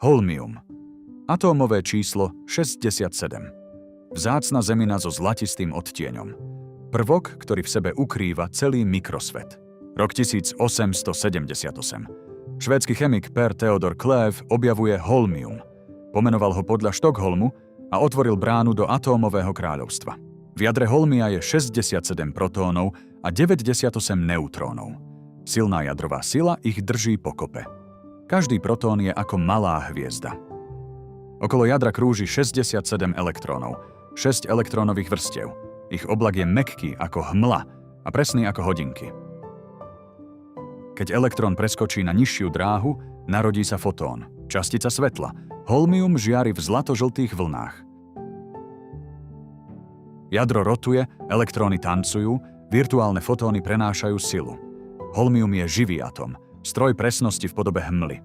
Holmium. Atómové číslo 67. Vzácna zemina so zlatistým odtieňom. Prvok, ktorý v sebe ukrýva celý mikrosvet. Rok 1878. Švédsky chemik Per Theodor Cleve objavuje holmium. Pomenoval ho podľa Štokholmu a otvoril bránu do atómového kráľovstva. V jadre holmia je 67 protónov a 98 neutrónov. Silná jadrová sila ich drží pokope. Každý protón je ako malá hviezda. Okolo jadra krúži 67 elektrónov, 6 elektrónových vrstiev. Ich oblak je mäkký ako hmla a presný ako hodinky. Keď elektrón preskočí na nižšiu dráhu, narodí sa fotón, častica svetla. Holmium žiari v zlato-žltých vlnách. Jadro rotuje, elektróny tancujú, virtuálne fotóny prenášajú silu. Holmium je živý atóm, stroj presnosti v podobe hmly.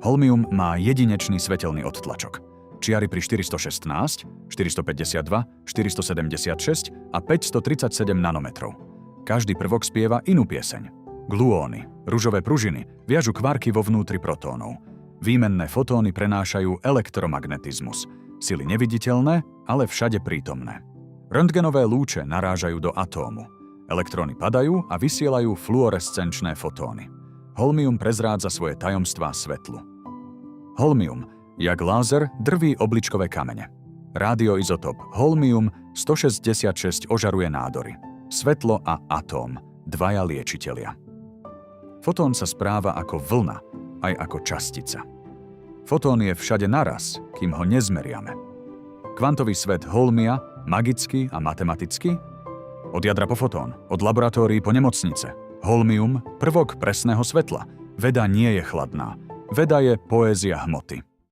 Holmium má jedinečný svetelný odtlačok. Čiary pri 416, 452, 476 a 537 nanometrov. Každý prvok spieva inú pieseň. Gluóny, ružové pružiny, viažu kvarky vo vnútri protónov. Výmenné fotóny prenášajú elektromagnetizmus. Sily neviditeľné, ale všade prítomné. Röntgenové lúče narážajú do atómu. Elektróny padajú a vysielajú fluorescenčné fotóny. Holmium prezrádza svoje tajomstvá svetlu. Holmium, jak lázer, drví obličkové kamene. Rádioizotop holmium 166 ožaruje nádory. Svetlo a atóm, dvaja liečitelia. Fotón sa správa ako vlna, aj ako častica. Fotón je všade naraz, kým ho nezmeriame. Kvantový svet holmia, magický a matematický? Od jadra po fotón, od laboratórií po nemocnice. Holmium, prvok presného svetla. Veda nie je chladná. Veda je poézia hmoty.